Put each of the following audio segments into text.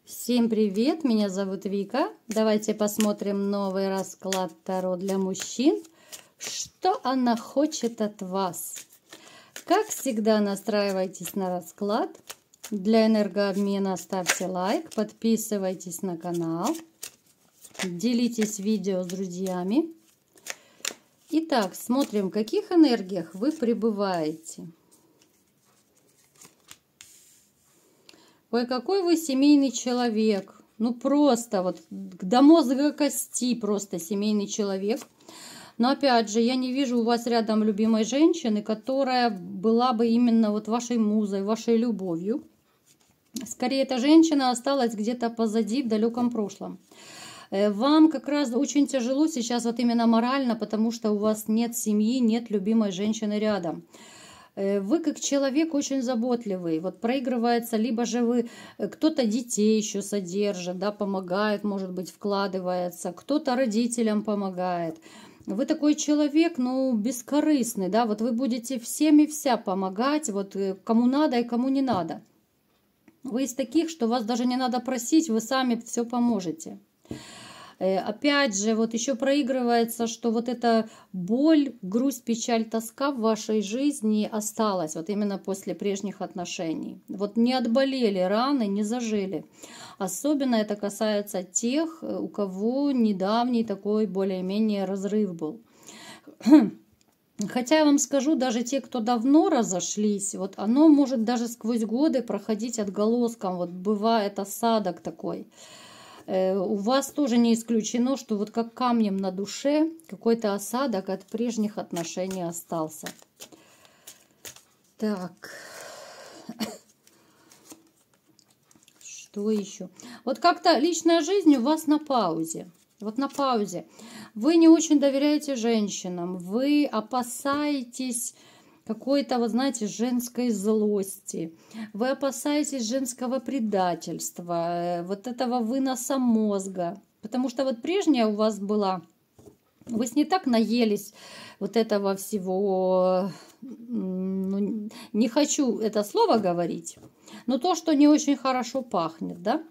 Всем привет, меня зовут Вика. Давайте посмотрим новый расклад Таро для мужчин. Что она хочет от вас? Как всегда, настраивайтесь на расклад. Для энергообмена ставьте лайк, подписывайтесь на канал, делитесь видео с друзьями. Итак, смотрим, в каких энергиях вы пребываете. Ой, какой вы семейный человек. Ну просто вот до мозга кости просто семейный человек. Но опять же, я не вижу у вас рядом любимой женщины, которая была бы именно вот вашей музой, вашей любовью. Скорее, эта женщина осталась где-то позади, в далеком прошлом. Вам как раз очень тяжело сейчас вот именно морально, потому что у вас нет семьи, нет любимой женщины рядом. Вы как человек очень заботливый, вот проигрывается, либо же вы, кто-то детей еще содержит, да, помогает, может быть, вкладывается, кто-то родителям помогает. Вы такой человек, ну, бескорыстный, да, вот вы будете всем и вся помогать, вот кому надо и кому не надо. Вы из таких, что вас даже не надо просить, вы сами все поможете. Опять же, вот еще проигрывается, что вот эта боль, грусть, печаль, тоска в вашей жизни осталась, вот именно после прежних отношений. Вот не отболели раны, не зажили. Особенно это касается тех, у кого недавний такой более-менее разрыв был. Хотя я вам скажу, даже те, кто давно разошлись, вот оно может даже сквозь годы проходить отголоском, вот бывает осадок такой. У вас тоже не исключено, что вот как камнем на душе какой-то осадок от прежних отношений остался. Так. Что еще? Вот как-то личная жизнь у вас на паузе. Вот на паузе. Вы не очень доверяете женщинам. Вы опасаетесь какой-то, вот знаете, женской злости. Вы опасаетесь женского предательства, вот этого выноса мозга. Потому что вот прежняя у вас была, вы с ней так наелись вот этого всего, ну, не хочу это слово говорить, но то, что не очень хорошо пахнет, да?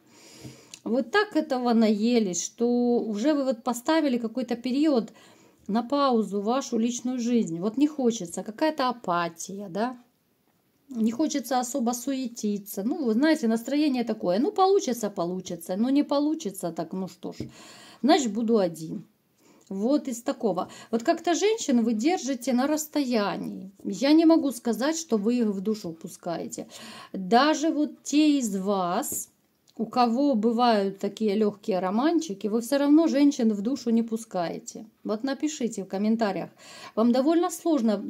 Вы так этого наелись, что уже вы вот поставили какой-то период на паузу вашу личную жизнь. Вот не хочется, какая-то апатия, да? Не хочется особо суетиться. Ну, вы знаете, настроение такое. Ну, получится, получится. Ну, не получится, так, ну что ж. Значит, буду один. Вот из такого. Вот как-то женщин вы держите на расстоянии. Я не могу сказать, что вы их в душу пускаете. Даже вот те из вас, у кого бывают такие легкие романчики, вы все равно женщин в душу не пускаете. Вот напишите в комментариях. Вам довольно сложно,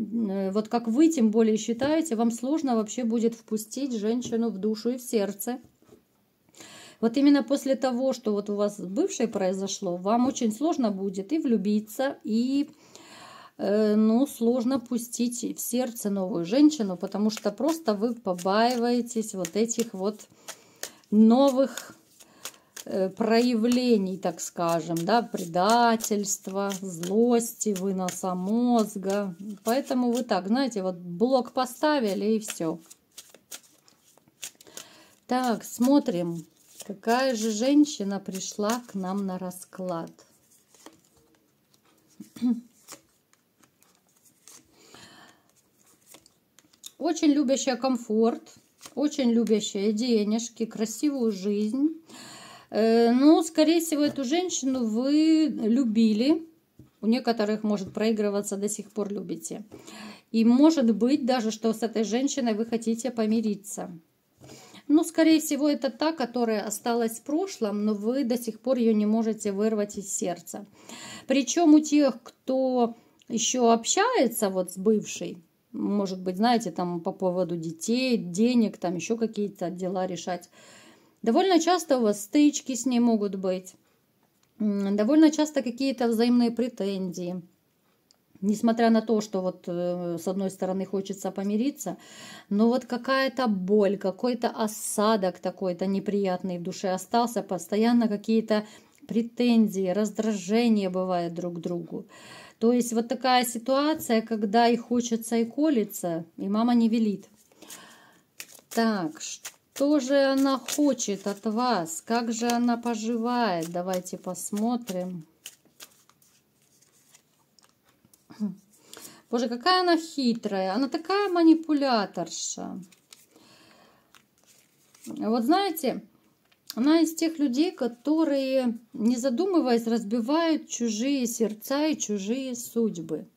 вот как вы тем более считаете, вам сложно вообще будет впустить женщину в душу и в сердце. Вот именно после того, что вот у вас с бывшей произошло, вам очень сложно будет и влюбиться, и ну, сложно пустить в сердце новую женщину, потому что просто вы побаиваетесь вот этих вот новых проявлений, так скажем, да, предательства, злости, выноса мозга. Поэтому вы так, знаете, вот блок поставили и все. Так, смотрим, какая же женщина пришла к нам на расклад. Очень любящая комфорт. Очень любящая денежки, красивую жизнь. Но, скорее всего, эту женщину вы любили. У некоторых может проигрываться, до сих пор любите. И может быть даже, что с этой женщиной вы хотите помириться. Ну, скорее всего, это та, которая осталась в прошлом, но вы до сих пор ее не можете вырвать из сердца. Причем у тех, кто еще общается вот с бывшей, может быть, знаете, там по поводу детей, денег, там еще какие-то дела решать. Довольно часто у вас стычки с ней могут быть. Довольно часто какие-то взаимные претензии. Несмотря на то, что вот с одной стороны хочется помириться, но вот какая-то боль, какой-то осадок такой-то неприятный в душе остался, постоянно какие-то претензии, раздражения бывает друг к другу. То есть вот такая ситуация, когда и хочется, и колется, и мама не велит. Так, Что же она хочет от вас? Как же она поживает? Давайте посмотрим. Боже, какая она хитрая. Она такая манипуляторша. Вот знаете, она из тех людей, которые, не задумываясь, разбивают чужие сердца и чужие судьбы.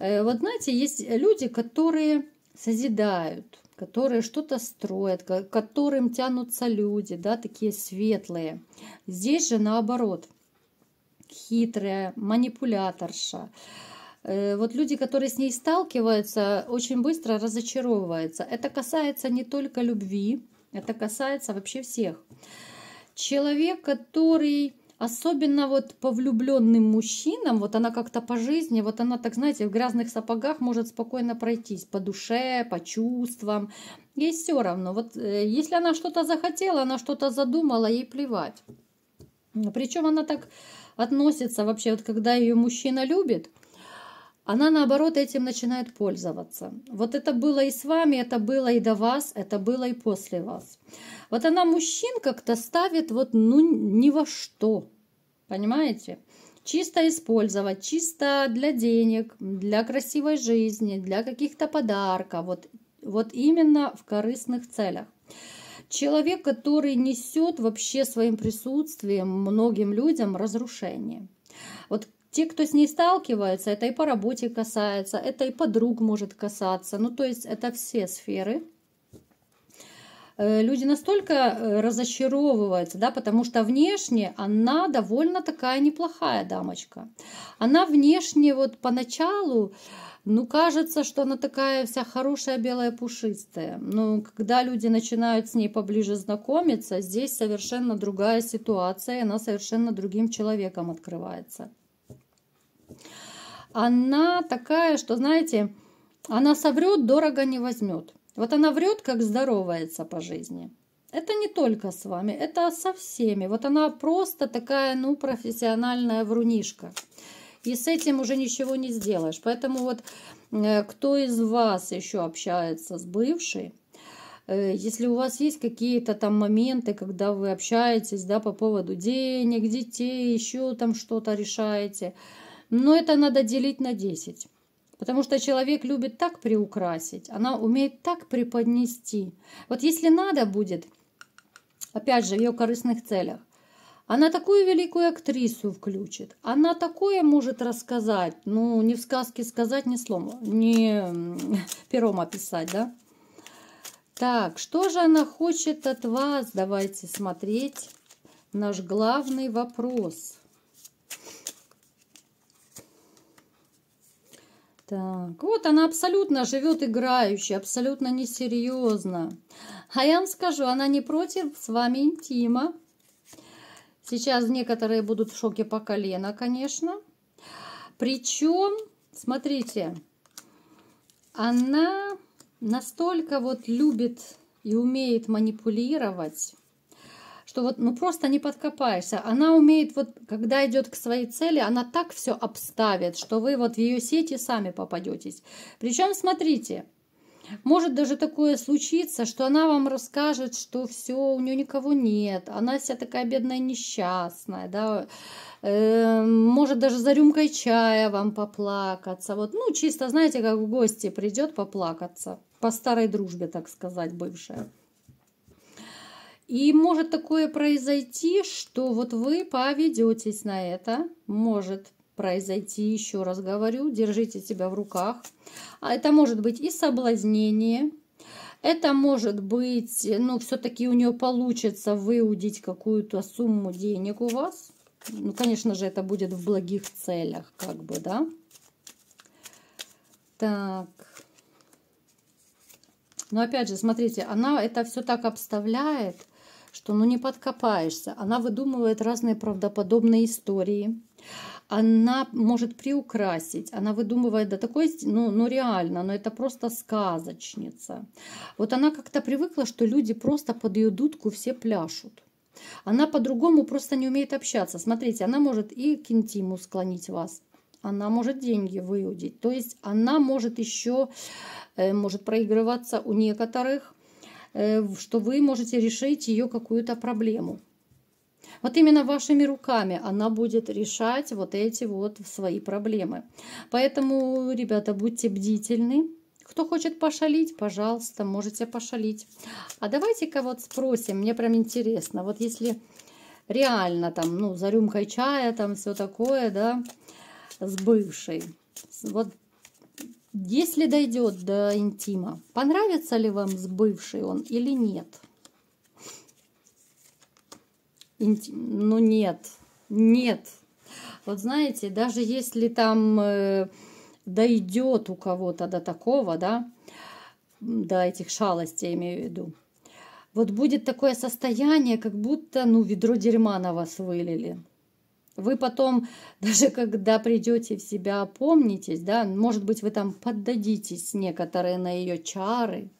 Вот знаете, есть люди, которые созидают, которые что-то строят, к которым тянутся люди, да, такие светлые. Здесь же наоборот, хитрая, манипуляторша. Вот люди, которые с ней сталкиваются, очень быстро разочаровываются. Это касается не только любви, это касается вообще всех. Человек, который особенно вот по влюбленным мужчинам, вот она как-то по жизни, вот она, так знаете, в грязных сапогах может спокойно пройтись по душе, по чувствам. Ей все равно. Вот если она что-то захотела, она что-то задумала, ей плевать. Причем она так относится вообще, вот когда ее мужчина любит, она наоборот этим начинает пользоваться. Вот это было и с вами, это было и до вас, это было и после вас. Вот она мужчин как-то ставит вот ну ни во что, понимаете? Чисто использовать, чисто для денег, для красивой жизни, для каких-то подарков, вот именно в корыстных целях. Человек, который несет вообще своим присутствием многим людям разрушение. Вот те, кто с ней сталкивается, это и по работе касается, это и подруг может касаться. Ну, то есть это все сферы. Люди настолько разочаровываются, да, потому что внешне она довольно такая неплохая дамочка. Она внешне вот поначалу, ну, кажется, что она такая вся хорошая, белая, пушистая. Но когда люди начинают с ней поближе знакомиться, здесь совершенно другая ситуация, она совершенно другим человеком открывается. Она такая, что, знаете, она соврет, дорого не возьмет. Вот она врет, как здоровается по жизни. Это не только с вами, это со всеми. Вот она просто такая, ну, профессиональная врунишка. И с этим уже ничего не сделаешь. Поэтому вот кто из вас еще общается с бывшей, если у вас есть какие-то там моменты, когда вы общаетесь, да, по поводу денег, детей, еще там что-то решаете, но это надо делить на 10. Потому что человек любит так приукрасить, она умеет так преподнести. Вот если надо будет, опять же, в ее корыстных целях, она такую великую актрису включит, она такое может рассказать, ну, не в сказке сказать, ни словом, не пером описать, да? Так, что же она хочет от вас? Давайте смотреть наш главный вопрос. Так, вот она абсолютно живет играюще, абсолютно несерьезно. А я вам скажу, она не против с вами интима. Сейчас некоторые будут в шоке по колено, конечно. Причем, смотрите, она настолько вот любит и умеет манипулировать, что вот ну просто не подкопаешься. Она умеет вот, когда идет к своей цели, она так все обставит, что вы вот в ее сети сами попадетесь. Причем, смотрите, может даже такое случиться, что она вам расскажет, что все, у нее никого нет, она вся такая бедная несчастная, да, может даже за рюмкой чая вам поплакаться. Вот, ну, чисто, знаете, как в гости придет поплакаться, по старой дружбе, так сказать, бывшая. И может такое произойти, что вот вы поведетесь на это, может произойти, еще раз говорю, держите себя в руках. А это может быть и соблазнение, это может быть, ну, все-таки у нее получится выудить какую-то сумму денег у вас. Ну, конечно же, это будет в благих целях, как бы, да. Так. Но опять же, смотрите, она это все так обставляет, что ну не подкопаешься. Она выдумывает разные правдоподобные истории. Она может приукрасить. Она выдумывает до такой, ну реально, но это просто сказочница. Вот она как-то привыкла, что люди просто под ее дудку все пляшут. Она по-другому просто не умеет общаться. Смотрите, она может и к интиму склонить вас. Она может деньги выудить. То есть она может еще, может проигрываться у некоторых. что вы можете решить ее какую-то проблему. Вот именно вашими руками она будет решать вот эти вот свои проблемы. Поэтому, ребята, будьте бдительны. Кто хочет пошалить, пожалуйста, можете пошалить. А давайте-ка вот спросим, мне прям интересно, вот если реально там, ну, за рюмкой чая, там все такое, да, с бывшей, вот если дойдет до интима, понравится ли вам с бывшей он или нет? Ну нет, нет. Вот знаете, даже если там дойдет у кого-то до такого, да, до этих шалостей, я имею в виду, вот будет такое состояние, как будто, ну, ведро дерьма на вас вылили. Вы потом, даже когда придете в себя, опомнитесь, да, может быть, вы там поддадитесь некоторые на ее чары,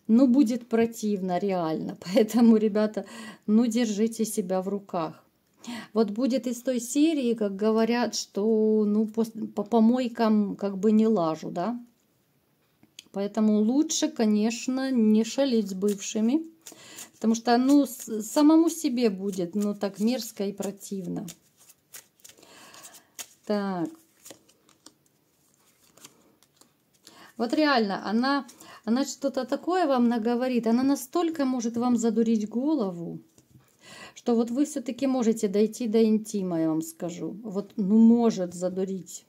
ну, будет противно реально. Поэтому, ребята, ну, держите себя в руках. Вот будет из той серии, как говорят, что, ну, по помойкам как бы не лажу, да. Поэтому лучше, конечно, не шалить с бывшими, потому что, ну, самому себе будет, ну, так мерзко и противно. Так. Вот реально, она что-то такое вам наговорит, она настолько может вам задурить голову, что вот вы все-таки можете дойти до интима, я вам скажу. Вот, ну, может задурить.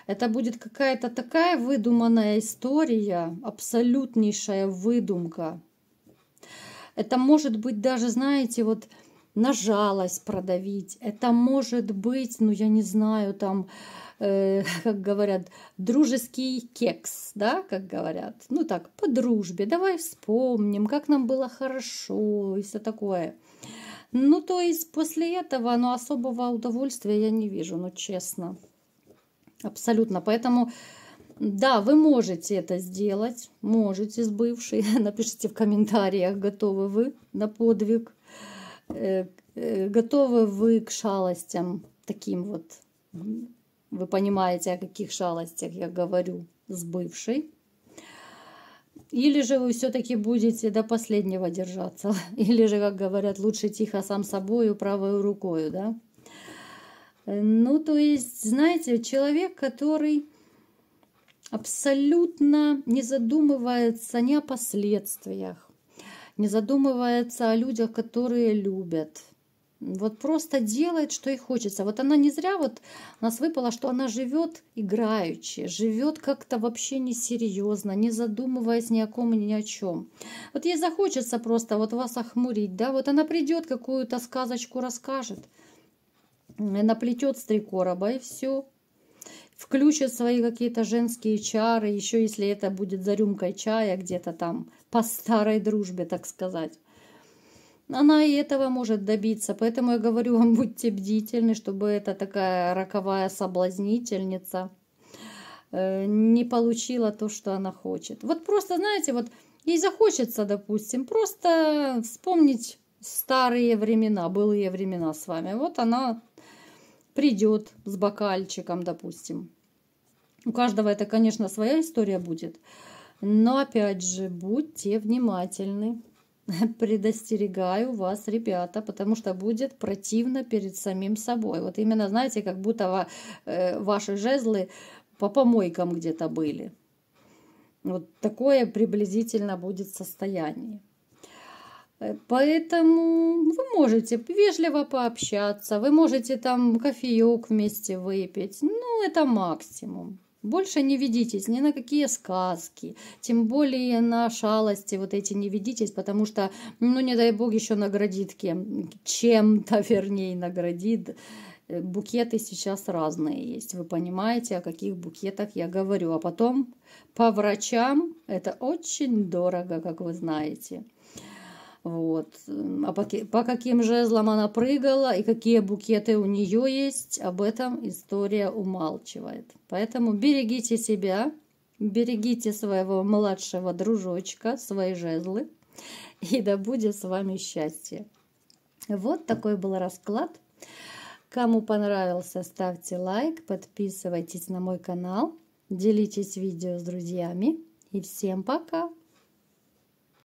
Это будет какая-то такая выдуманная история, абсолютнейшая выдумка. Это может быть даже, знаете, вот на жалость продавить. Это может быть, ну, я не знаю, там, как говорят, дружеский кекс, да, как говорят. Ну, так, по дружбе. Давай вспомним, как нам было хорошо и все такое. Ну, то есть после этого, ну, особого удовольствия я не вижу, ну, честно. Абсолютно. Поэтому, да, вы можете это сделать, можете с бывшей. Напишите в комментариях, готовы вы на подвиг, готовы вы к шалостям таким вот. Вы понимаете, о каких шалостях я говорю с бывшей. Или же вы все-таки будете до последнего держаться. Или же, как говорят, лучше тихо сам собою, правой рукой, да. Ну, то есть, знаете, человек, который абсолютно не задумывается ни о последствиях, не задумывается о людях, которые любят. Вот просто делает, что ей хочется. Вот она не зря, вот у нас выпало, что она живет играючи, живет как-то вообще несерьезно, не задумываясь ни о ком и ни о чем. Вот ей захочется просто вот вас охмурить, да, вот она придет, какую-то сказочку расскажет, наплетет с 3 короба и все. Включит свои какие-то женские чары, еще если это будет за рюмкой чая, где-то там по старой дружбе, так сказать. Она и этого может добиться, поэтому я говорю вам, будьте бдительны, чтобы эта такая роковая соблазнительница не получила то, что она хочет. Вот просто, знаете, вот ей захочется, допустим, просто вспомнить старые времена, былые времена с вами. Вот она придет с бокальчиком, допустим. У каждого это, конечно, своя история будет. Но, опять же, будьте внимательны. Предостерегаю вас, ребята, потому что будет противно перед самим собой. Вот именно, знаете, как будто ваши жезлы по помойкам где-то были. Вот такое приблизительно будет состояние. Поэтому вы можете вежливо пообщаться, вы можете там кофеек вместе выпить. Ну, это максимум. Больше не ведитесь ни на какие сказки, тем более на шалости вот эти не ведитесь, потому что, ну, не дай бог, еще наградит чем-то, вернее, наградит. Букеты сейчас разные есть, вы понимаете, о каких букетах я говорю. А потом по врачам это очень дорого, как вы знаете. Вот. А по каким жезлам она прыгала и какие букеты у нее есть, об этом история умалчивает. Поэтому берегите себя, берегите своего младшего дружочка, свои жезлы, и да будет с вами счастье. Вот такой был расклад. Кому понравился, ставьте лайк, подписывайтесь на мой канал, делитесь видео с друзьями. И всем пока!